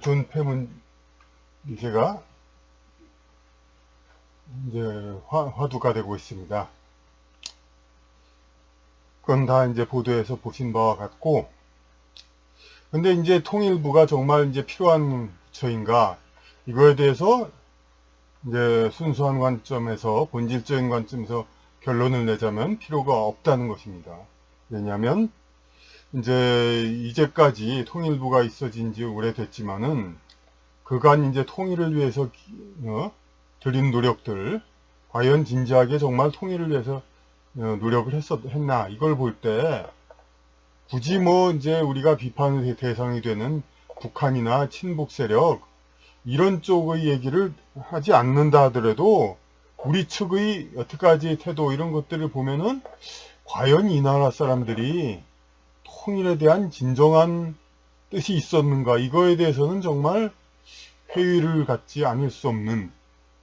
존 패문제가 이제 화두가 되고 있습니다. 그건 다 이제 보도에서 보신 바와 같고, 근데 이제 통일부가 정말 이제 필요한 부처인가, 이거에 대해서 이제 순수한 관점에서, 본질적인 관점에서 결론을 내자면 필요가 없다는 것입니다. 왜냐하면 이제 이제까지 통일부가 있어진 지 오래됐지만은 그간 이제 통일을 위해서 들인 노력들, 과연 진지하게 정말 통일을 위해서 노력을 했나, 이걸 볼 때 굳이 뭐 이제 우리가 비판의 대상이 되는 북한이나 친북 세력 이런 쪽의 얘기를 하지 않는다 하더라도 우리 측의 여태까지 태도 이런 것들을 보면은 과연 이 나라 사람들이 통일에 대한 진정한 뜻이 있었는가, 이거에 대해서는 정말 회의를 갖지 않을 수 없는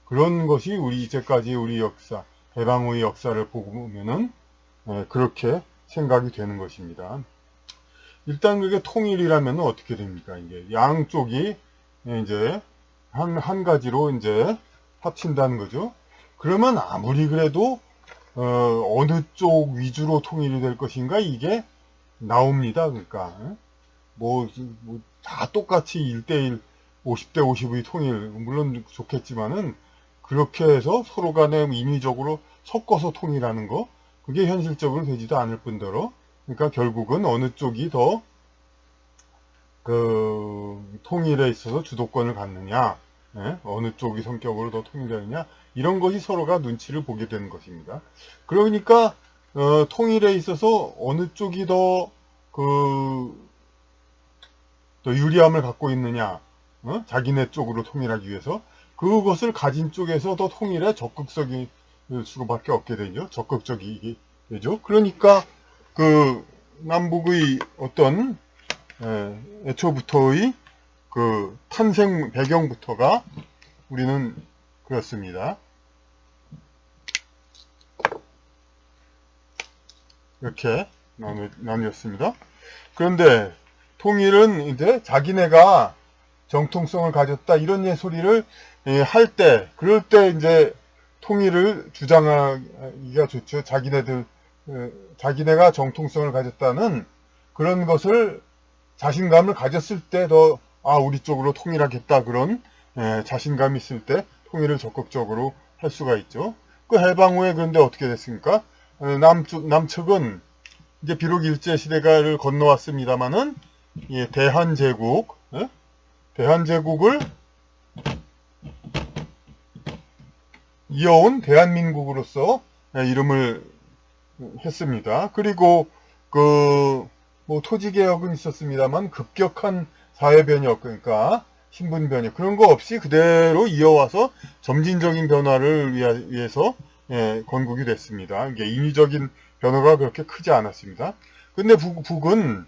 그런 것이 우리 이제까지 우리 역사, 해방 의 역사를 보고 보면은 그렇게 생각이 되는 것입니다. 일단 그게 통일이라면 어떻게 됩니까? 이게 양쪽이 이제 한 가지로 이제 합친다는 거죠. 그러면 아무리 그래도 어느 쪽 위주로 통일이 될 것인가, 이게 나옵니다. 그러니까 다 똑같이 1대1 50대 50의 통일, 물론 좋겠지만은 그렇게 해서 서로 간에 인위적으로 섞어서 통일하는 거, 그게 현실적으로 되지도 않을 뿐더러, 그러니까 결국은 어느 쪽이 더 통일에 있어서 주도권을 갖느냐, 어느 쪽이 성격으로 더 통일되느냐, 이런 것이 서로가 눈치를 보게 되는 것입니다. 그러니까 통일에 있어서 어느 쪽이 더 유리함을 갖고 있느냐, 자기네 쪽으로 통일하기 위해서 그것을 가진 쪽에서 더 통일에 적극적일 수밖에 없게 되죠. 적극적이게 되죠. 그러니까 그 남북의 어떤 애초부터의 그 탄생 배경부터가 우리는 그렇습니다. 이렇게 나뉘었습니다. 그런데 통일은 이제 자기네가 정통성을 가졌다 이런 소리를 할 때, 그럴 때 이제 통일을 주장하기가 좋죠. 자기네가 정통성을 가졌다는 그런 것을 자신감을 가졌을 때 우리 쪽으로 통일하겠다, 그런 자신감이 있을 때 통일을 적극적으로 할 수가 있죠. 그 해방 후에 그런데 어떻게 됐습니까? 남측은 이제 비록 일제시대를 건너왔습니다마는 대한제국을 이어온 대한민국으로서 이름을 했습니다. 그리고 토지개혁은 있었습니다만 급격한 사회변혁, 그러니까 신분변혁, 그런 거 없이 그대로 이어와서 점진적인 변화를 위해서 건국이 됐습니다. 이게 인위적인 변화가 그렇게 크지 않았습니다. 근데 북은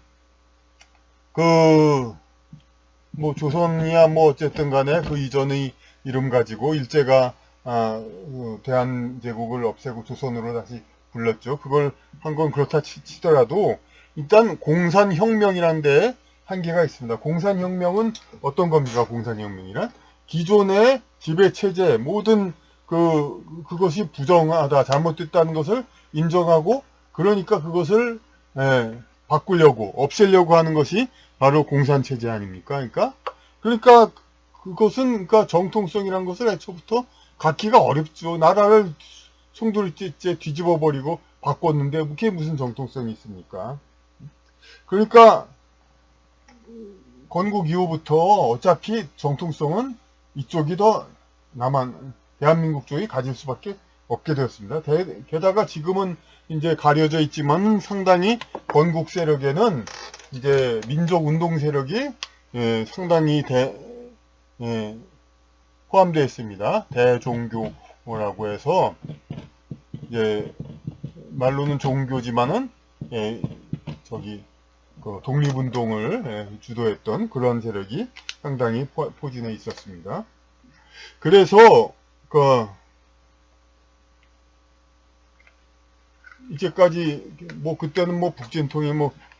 조선이야 어쨌든 간에 그 이전의 이름 가지고 일제가 대한제국을 없애고 조선으로 다시 불렀죠. 그걸 한 건 그렇다 치더라도 일단 공산혁명이라는 데에 한계가 있습니다. 공산혁명은 어떤 겁니까? 공산혁명이란 기존의 지배체제 모든 그것이 부정하다, 잘못됐다는 것을 인정하고, 그러니까 그것을 바꾸려고, 없애려고 하는 것이 바로 공산체제 아닙니까? 그러니까 그것은, 정통성이라는 것을 애초부터 갖기가 어렵죠. 나라를 송두리째 뒤집어 버리고 바꿨는데 그게 무슨 정통성이 있습니까? 그러니까 건국 이후부터 어차피 정통성은 이쪽이 더 대한민국 쪽이 가질 수밖에 없게 되었습니다. 게다가 지금은 이제 가려져 있지만 상당히 건국 세력에는 이제 민족 운동 세력이 상당히 포함되어 있습니다. 대종교라고 해서 말로는 종교지만은 독립운동을 주도했던 그런 세력이 상당히 포진해 있었습니다. 그래서 이제까지 그때는 북진통일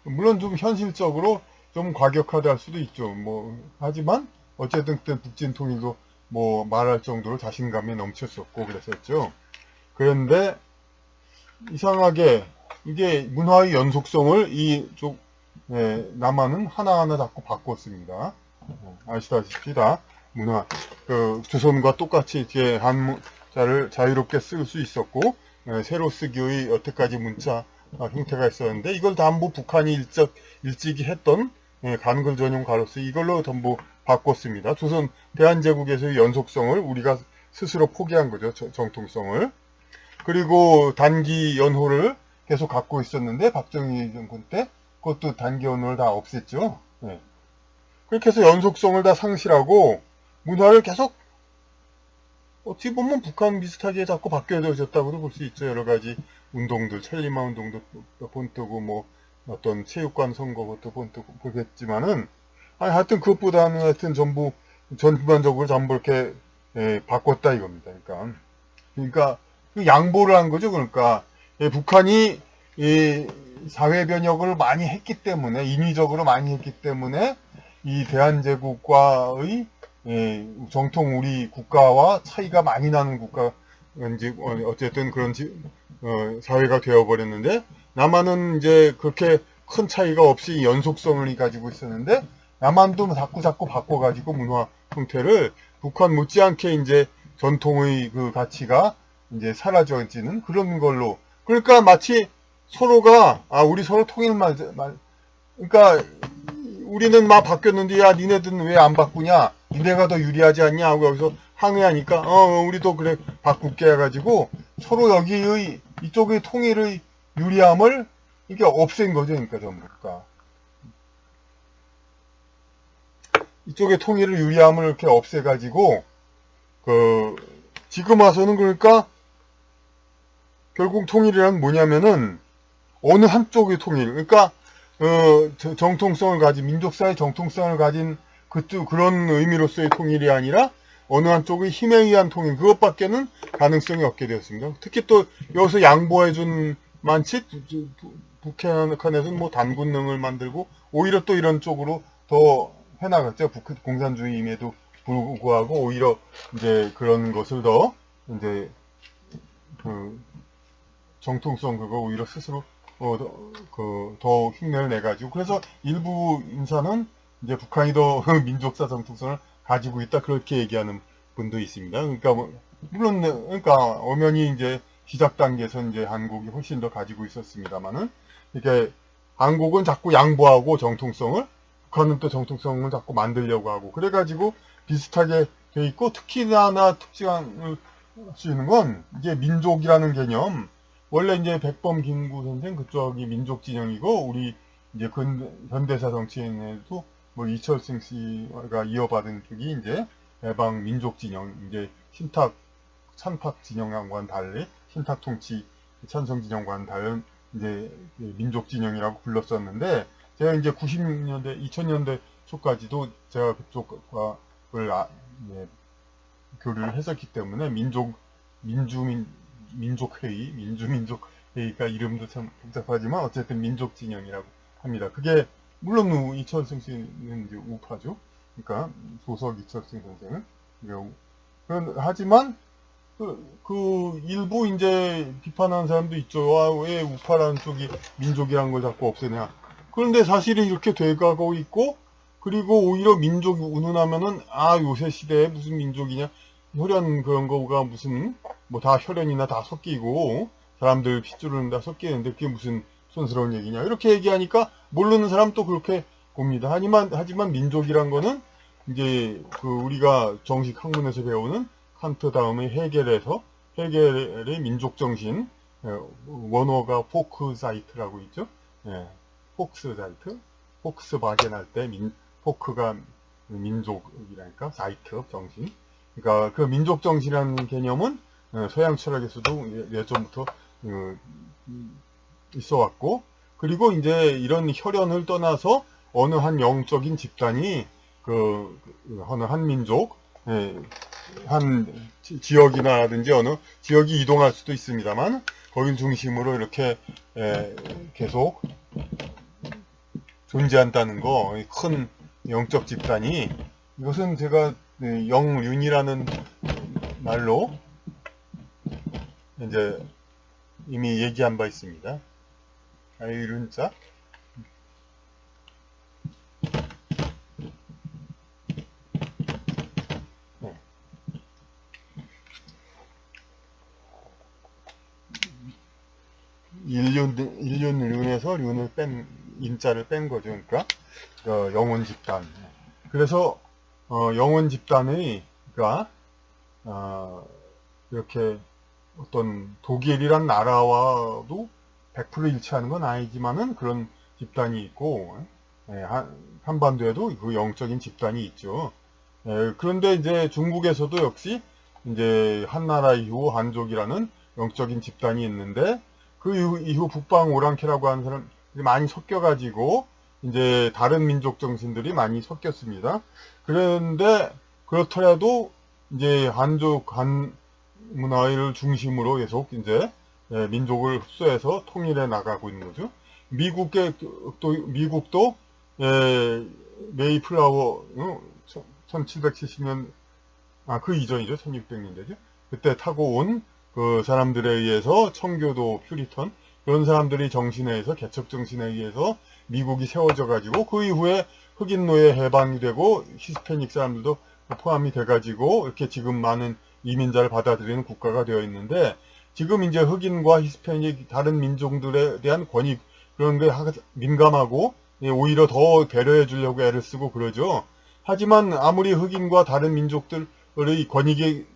물론 좀 현실적으로 좀 과격하다 할 수도 있죠. 뭐 하지만 어쨌든 그때 북진 통일도 뭐 말할 정도로 자신감이 넘쳤었고 그랬었죠. 그런데 이상하게 이게 문화의 연속성을 이쪽 남한은 하나하나 자꾸 바꿨습니다. 아시다시피 다 문화 조선과 똑같이 이렇게 한자를 자유롭게 쓸 수 있었고 새로 쓰기의 여태까지 문자 형태가 있었는데 이걸 전부 북한이 일찍이 했던 간글 전용 가로수 이걸로 전부 바꿨습니다. 조선 대한제국에서의 연속성을 우리가 스스로 포기한 거죠. 정통성을. 그리고 단기 연호를 계속 갖고 있었는데 박정희 정권 때 그것도 단기 연호를 다 없앴죠. 네. 그렇게 해서 연속성을 다 상실하고 문화를 계속 어떻게 보면 북한 비슷하게 자꾸 바뀌어졌다고도 볼 수 있죠. 여러 가지 운동들, 천리마 운동도 본뜨고 뭐 어떤 체육관 선거 것도 본뜨고 보겠지만은 하여튼 그것보다는 하여튼 전반적으로 전부 이렇게 바꿨다 이겁니다. 그러니까 그 양보를 한 거죠. 그러니까 북한이 사회 변혁을 많이 했기 때문에 인위적으로 많이 했기 때문에 이 대한제국과의 정통 우리 국가와 차이가 많이 나는 국가인지 어쨌든 그런 사회가 되어버렸는데 남한은 이제 그렇게 큰 차이가 없이 연속성을 가지고 있었는데 남한도 자꾸 바꿔가지고 문화 형태를 북한 못지않게 이제 전통의 그 가치가 이제 사라져지는 그런 걸로 그러니까 마치 서로가 우리 서로 그러니까 우리는 막 바뀌었는데 야 니네들은 왜 안 바꾸냐 니네가 더 유리하지 않냐 하고 여기서 항의하니까 우리도 그래 바꿀게 해가지고 서로 여기의 이쪽의 통일의 유리함을 이게 없앤 거죠. 그러니까 전부 다 이쪽의 통일의 유리함을 이렇게 없애가지고 지금 와서는 그러니까 결국 통일이란 뭐냐면은 어느 한쪽의 통일 그러니까 정통성을 가진 민족사의 정통성을 가진 그런 의미로서의 통일이 아니라 어느 한쪽의 힘에 의한 통일 그것밖에는 가능성이 없게 되었습니다. 특히 또 여기서 양보해준 만치 북한에서는 뭐 단군능을 만들고 오히려 또 이런 쪽으로 더 해나갔죠. 공산주의임에도 불구하고 오히려 이제 그런 것을 더 이제 정통성 그거 오히려 스스로 더 흉내를 내가지고 그래서 일부 인사는 이제 북한이 더 민족사 정통성을 가지고 있다 그렇게 얘기하는 분도 있습니다. 그러니까 물론 그러니까 엄연히 이제 시작 단계에서 이제 한국이 훨씬 더 가지고 있었습니다만은 이게 한국은 자꾸 양보하고 정통성을 북한은 또 정통성을 자꾸 만들려고 하고 그래가지고 비슷하게 돼 있고 특히나 특징을 수 있는 건 이제 민족이라는 개념 원래 이제 백범 김구 선생 그쪽이 민족 진영이고 우리 이제 현대사 정치인에도 뭐 이철승 씨가 이어받은 쪽이 이제 해방 민족 진영 이제 찬팍 진영과는 달리 신탁 통치 찬성 진영과는 다른 이제 민족 진영이라고 불렀었는데 제가 이제 90년대 2000년대 초까지도 제가 그쪽과 교류를 했었기 때문에 민족회의가 이름도 참 복잡하지만 어쨌든 민족 진영이라고 합니다. 그게 물론 이철승 씨는 이제 우파죠. 그러니까 소석 이철승 선생은 하지만 일부 이제 비판하는 사람도 있죠. 왜 우파라는 쪽이 민족이라는 걸 자꾸 없애냐. 그런데 사실이 이렇게 돼가고 있고 그리고 오히려 민족이 운운하면은 요새 시대에 무슨 민족이냐 혈연 그런 거가 무슨 뭐 다 혈연이나 다 섞이고 사람들 핏줄은 다 섞이는데 그게 무슨 촌스러운 얘기냐 이렇게 얘기하니까 모르는 사람 또 그렇게 봅니다. 하지만 민족이란 거는 이제 우리가 정식 학문에서 배우는 칸트 다음에 헤겔의 민족 정신 원어가 포크사이트라고 있죠. 포크사이트 포크스바겐 할 때 포크가 민족이라니까 사이트 정신 그러니까 그 민족 정신이라는 개념은 서양 철학에서도 예전부터 있어 왔고 그리고 이제 이런 혈연을 떠나서 어느 한 영적인 집단이 어느 한 민족 한 지역이나라든지 어느 지역이 이동할 수도 있습니다만 거길 중심으로 이렇게 계속 존재한다는 거, 큰 영적 집단이, 이것은 제가 영륜이라는 말로 이제 이미 얘기한 바 있습니다. 아이륜자. 인륜에서 륜을 인자를 뺀 거죠. 그러니까 영혼 집단. 그래서 영혼 집단의 그러니까 이렇게 어떤 독일이란 나라와도 100% 일치하는 건 아니지만은 그런 집단이 있고, 한반도에도 그 영적인 집단이 있죠. 그런데 이제 중국에서도 역시 이제 한나라 이후 한족이라는 영적인 집단이 있는데, 그 이후 북방 오랑캐라고 하는 사람들이 많이 섞여가지고 이제 다른 민족 정신들이 많이 섞였습니다. 그런데 그렇더라도 이제 한족 한 문화를 중심으로 계속 이제 민족을 흡수해서 통일해 나가고 있는 거죠. 미국도 메이플라워 1770년 그 이전이죠. 1600년대죠. 그때 타고 온 그 사람들에 의해서 청교도 퓨리턴 그런 사람들이 정신에 의해서 개척 정신에 의해서 미국이 세워져 가지고 그 이후에 흑인 노예 해방이 되고 히스패닉 사람들도 포함이 돼 가지고 이렇게 지금 많은 이민자를 받아들이는 국가가 되어 있는데, 지금 이제 흑인과 히스패닉 다른 민족들에 대한 권익 그런 게 민감하고 오히려 더 배려해 주려고 애를 쓰고 그러죠. 하지만 아무리 흑인과 다른 민족들의 권익이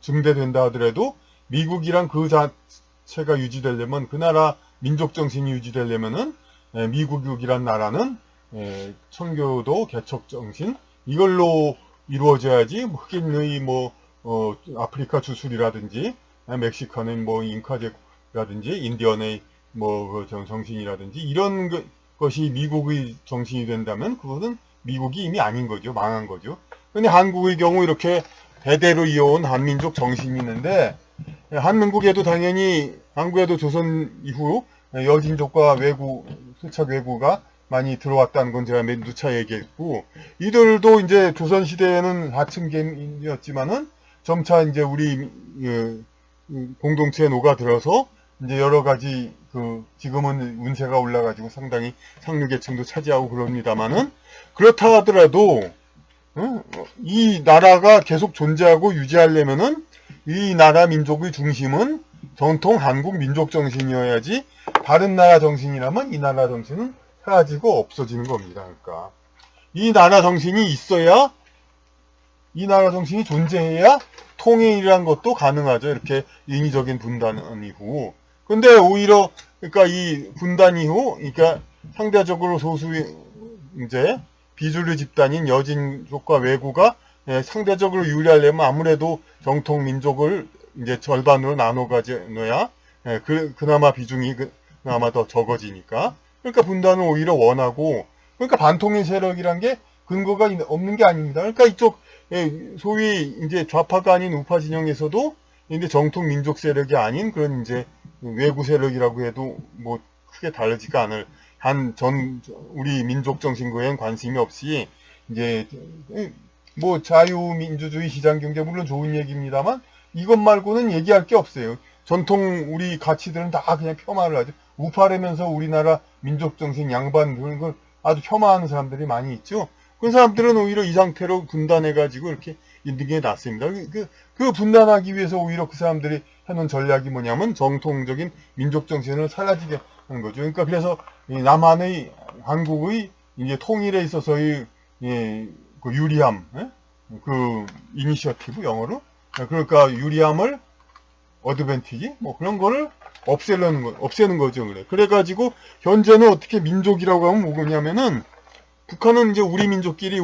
증대된다 하더라도 미국이란 그 자체가 유지되려면, 그 나라 민족 정신이 유지되려면은 미국이란 나라는 청교도 개척 정신 이걸로 이루어져야지 흑인의 아프리카 주술이라든지 멕시칸의 잉카 제국이라든지 인디언의 정신이라든지 이런 것이 미국의 정신이 된다면 그것은 미국이 이미 아닌 거죠. 망한 거죠. 근데 한국의 경우 이렇게 대대로 이어온 한민족 정신이 있는데, 한민국에도 당연히 한국에도 조선 이후 여진족과 토착 외구가 많이 들어왔다는 건 제가 누차 얘기했고, 이들도 이제 조선시대에는 하층계였지만은 점차 이제 우리 공동체에 녹아들어서 이제 여러 가지 지금은 운세가 올라가지고 상당히 상류계층도 차지하고 그럽니다만은, 그렇다 하더라도 이 나라가 계속 존재하고 유지하려면은 이 나라 민족의 중심은 전통 한국 민족 정신이어야지, 다른 나라 정신이라면 이 나라 정신은 사라지고 없어지는 겁니다. 그러니까 이 나라 정신이 있어야, 이 나라 정신이 존재해야 통일이란 것도 가능하죠. 이렇게 인위적인 분단 이후. 근데 오히려 그러니까 이 분단 이후, 그러니까 상대적으로 소수의 이제 비주류 집단인 여진족과 왜구가 상대적으로 유리하려면 아무래도 정통 민족을 이제 절반으로 나눠 가져야 그나마 비중이 그나마 더 적어지니까. 그러니까 분단을 오히려 원하고, 그러니까 반통일 세력이란 게 근거가 없는 게 아닙니다. 그러니까 이쪽 소위 이제 좌파가 아닌 우파 진영에서도 이제 정통 민족 세력이 아닌 그런 이제 외구 세력이라고 해도 뭐 크게 다르지가 않을 우리 민족 정신구에는 관심이 없이 이제 뭐 자유민주주의 시장경제 물론 좋은 얘기입니다만 이것 말고는 얘기할 게 없어요. 전통 우리 가치들은 다 그냥 폄하를 하죠. 우파라면서 우리나라 민족 정신 양반 그런 걸 아주 폄하하는 사람들이 많이 있죠. 그 사람들은 오히려 이 상태로 분단해가지고 이렇게 있는 게 낫습니다. 그 분단하기 위해서 오히려 그 사람들이 해놓은 전략이 뭐냐면 정통적인 민족 정신을 사라지게 하는 거죠. 그러니까 그래서 남한의 한국의 이제 통일에 있어서의 그 유리함, 그 이니셔티브 영어로, 그러니까 유리함을 어드밴티지 뭐 그런 거를 없애는 거죠. 그래가지고 현재는 어떻게 민족이라고 하면 뭐냐면은, 북한은 이제 우리 민족끼리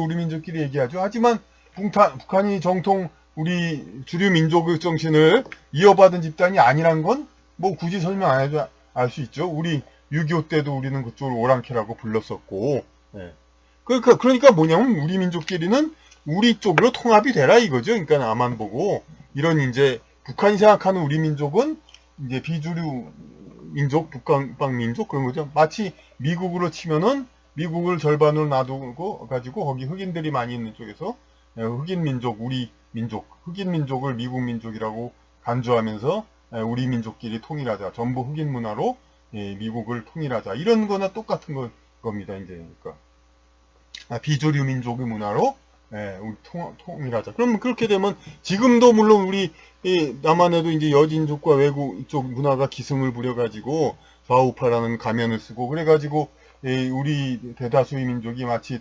얘기하죠. 하지만 북한이 정통 우리 주류 민족의 정신을 이어받은 집단이 아니란 건 뭐 굳이 설명 안 해도 알 수 있죠. 우리 6.25 때도 우리는 그쪽을 오랑캐라고 불렀었고, 그러니까 뭐냐면 우리 민족끼리는 우리 쪽으로 통합이 되라 이거죠. 그러니까 나만 보고 이런 이제 북한이 생각하는 우리 민족은 이제 비주류 민족, 북방 민족 그런 거죠. 마치 미국으로 치면은 미국을 절반으로 놔두고 가지고 거기 흑인들이 많이 있는 쪽에서 흑인 민족, 우리 민족, 흑인 민족을 미국 민족이라고 간주하면서 우리 민족끼리 통일하자. 전부 흑인 문화로 미국을 통일하자. 이런 거나 똑같은 겁니다. 이제 그러니까 비주류 민족의 문화로 우리 통일하자. 그럼 그렇게 되면 지금도 물론 우리 남한에도 이제 여진족과 외국 이쪽 문화가 기승을 부려가지고 좌우파라는 가면을 쓰고 그래가지고 우리 대다수의 민족이 마치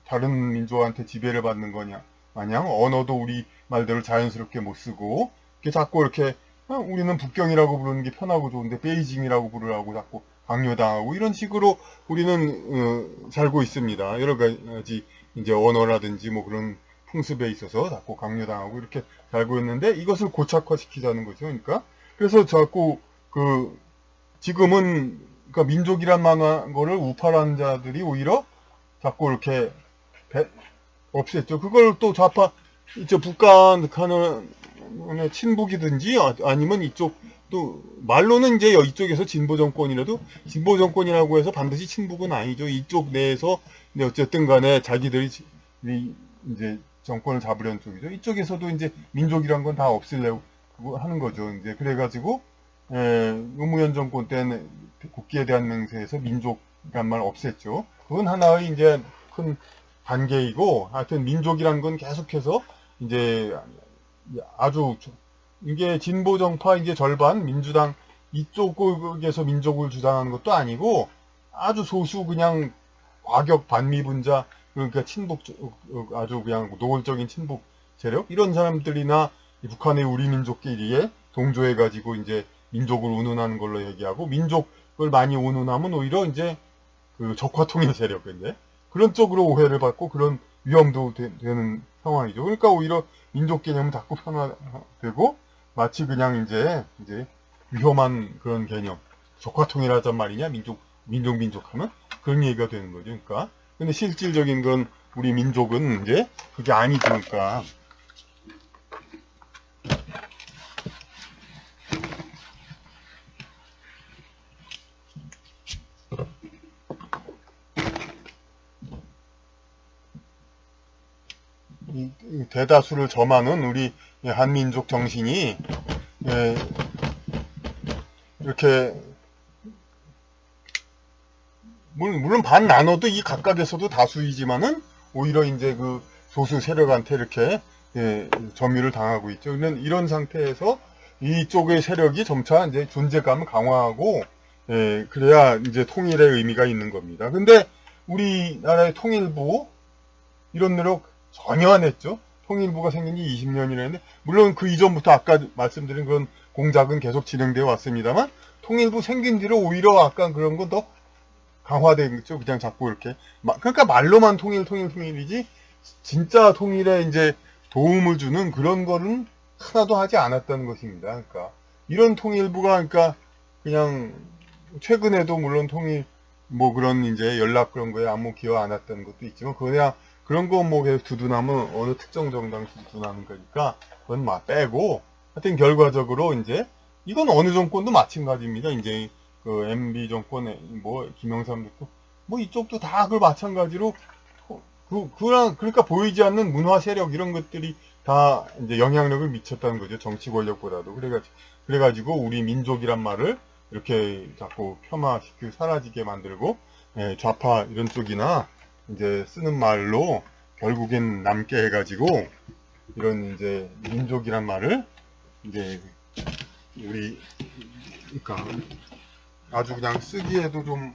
다른 민족한테 지배를 받는 거냐 마냥 언어도 우리 말대로 자연스럽게 못 쓰고 자꾸 이렇게 우리는 북경이라고 부르는 게 편하고 좋은데 베이징이라고 부르라고 자꾸 강요당하고 이런 식으로 우리는 살고 있습니다. 여러 가지 이제 언어라든지 뭐 그런 풍습에 있어서 자꾸 강요당하고 이렇게 살고 있는데 이것을 고착화시키자는 거죠. 그러니까 그래서 자꾸 지금은 그러니까 민족이란 거를 우파라는 자들이 오히려 자꾸 이렇게 없앴죠. 그걸 또 좌파 북한의 친북이든지 아니면 이쪽 또 말로는 이제 이쪽에서 진보 정권이라도 진보 정권이라고 해서 반드시 친북은 아니죠. 이쪽 내에서 근데 어쨌든 간에 자기들이 이제 정권을 잡으려는 쪽이죠. 이쪽에서도 이제 민족이란 건 다 없애려고 하는 거죠. 이제 그래가지고 노무현 정권 때는 국기에 대한 맹세에서 민족이란 말 없앴죠. 그건 하나의 이제 큰 단계이고 하여튼 민족이란 건 계속해서 이제 아주 이게 진보 정파 이제 절반 민주당 이쪽에서 민족을 주장하는 것도 아니고 아주 소수 그냥 과격 반미분자 그러니까 친북 아주 그냥 노골적인 친북 세력 이런 사람들이나 북한의 우리 민족끼리에 동조해 가지고 이제 민족을 운운하는 걸로 얘기하고 민족을 많이 운운하면 오히려 이제 적화통일 세력인데 그런 쪽으로 오해를 받고 그런 위험도 되는 상황이죠. 그러니까 오히려 민족 개념은 자꾸 편화되고 마치 그냥 이제 위험한 그런 개념 적화통일하잔 말이냐 민족 하면 그런 얘기가 되는 거죠. 그러니까 근데 실질적인 건 우리 민족은 이제 그게 아니죠. 그러니까 이 대다수를 점하는 우리 한민족 정신이 이렇게 물론 반 나눠도 이 각각에서도 다수이지만은 오히려 이제 그 소수 세력한테 이렇게 점유를 당하고 있죠. 이런 상태에서 이쪽의 세력이 점차 이제 존재감을 강화하고 그래야 이제 통일의 의미가 있는 겁니다. 근데 우리나라의 통일부 이런 노력 전혀 안 했죠. 통일부가 생긴 지 20년이라는데 물론 그 이전부터 아까 말씀드린 그런 공작은 계속 진행되어 왔습니다만 통일부 생긴 뒤로 오히려 아까 그런 건 더 강화되겠죠. 그냥 자꾸 이렇게 그러니까 말로만 통일이지 진짜 통일에 이제 도움을 주는 그런 거는 하나도 하지 않았다는 것입니다. 그러니까 이런 통일부가 그러니까 그냥 최근에도 물론 통일 뭐 그런 이제 연락 그런 거에 아무 기여 안 했다는 것도 있지만 그냥 그런 거 뭐 계속 두둔하면 어느 특정 정당 두둔하는 거니까 그건 막 빼고 하여튼 결과적으로 이제 이건 어느 정권도 마찬가지입니다. 이제 그 MB 정권에 뭐 김영삼도 있고 뭐 이쪽도 다 그 마찬가지로 그러니까 보이지 않는 문화 세력 이런 것들이 다 이제 영향력을 미쳤다는 거죠. 정치 권력보다도 그래가지고 우리 민족이란 말을 이렇게 자꾸 폄하시키고 사라지게 만들고 좌파 이런 쪽이나 이제 쓰는 말로 결국엔 남게 해가지고 이런 이제 민족이란 말을 이제 우리 그러니까 아주 그냥 쓰기에도 좀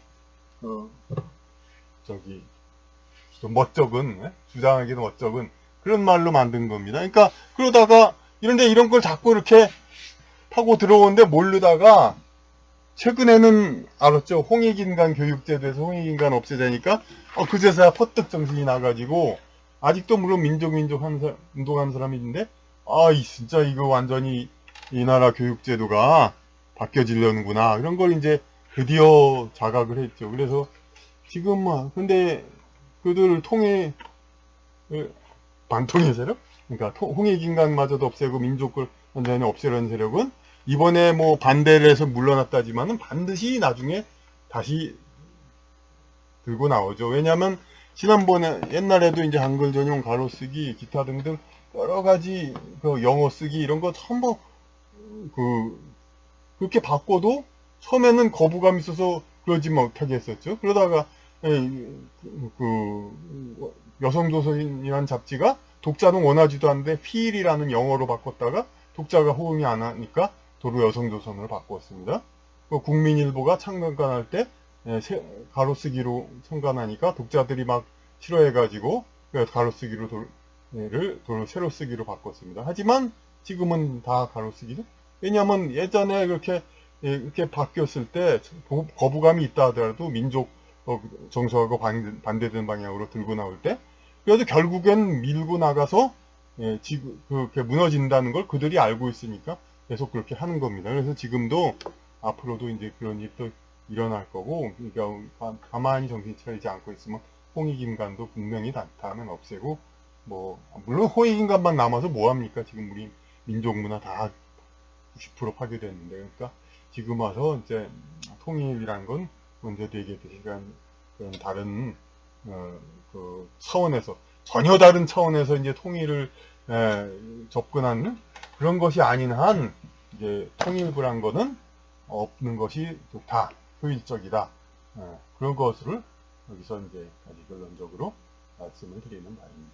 좀 멋쩍은 주장하기도 멋쩍은 그런 말로 만든 겁니다. 그러니까 그러다가 이런 걸 자꾸 이렇게 파고 들어오는데 모르다가 최근에는 알았죠. 홍익인간 교육제도에서 홍익인간 없애자니까 그제서야 퍼뜩 정신이 나가지고 아직도 물론 민족 운동하는 사람이 있는데 진짜 이거 완전히 이 나라 교육제도가 바뀌어지려는구나 이런 걸 이제 드디어 자각을 했죠. 그래서 지금 근데 그들 반통일 세력? 그러니까 홍익인간마저도 없애고 민족을 완전히 없애려는 세력은 이번에 뭐 반대를 해서 물러났다지만은 반드시 나중에 다시 들고 나오죠. 왜냐하면 지난번에 옛날에도 이제 한글 전용 가로쓰기 기타 등등 여러 가지 그 영어 쓰기 이런 거 전부 그렇게 바꿔도 처음에는 거부감이 있어서 그러지 못하게 했었죠. 그러다가 여성조선이라는 잡지가 독자는 원하지도 않는데 필이라는 영어로 바꿨다가 독자가 호응이 안 하니까 도로 여성조선으로 바꿨습니다. 국민일보가 창간할 때 가로쓰기로 창간하니까 독자들이 막 싫어해가지고 가로쓰기로 새로 쓰기로 바꿨습니다. 하지만 지금은 다 가로쓰기죠. 왜냐하면 예전에 이렇게 바뀌었을 때 거부감이 있다 하더라도 민족 정서하고 반대되는 방향으로 들고 나올 때 그래도 결국엔 밀고 나가서 그렇게 무너진다는 걸 그들이 알고 있으니까 계속 그렇게 하는 겁니다. 그래서 지금도 앞으로도 이제 그런 일이 또 일어날 거고, 그러니까 가만히 정신 차리지 않고 있으면 홍익인간도 분명히 나타나면 없애고, 물론 홍익인간만 남아서 뭐합니까? 지금 우리 민족문화 다 90% 파괴됐는데, 그러니까 지금 와서 이제 통일이라는 건 먼저 얘기했듯이 그런 다른 차원에서 전혀 다른 차원에서 이제 통일을 접근하는 그런 것이 아닌 한 이제 통일부란 거는 없는 것이 좋다, 효율적이다, 그런 것을 여기서 이제 아주 결론적으로 말씀을 드리는 바입니다.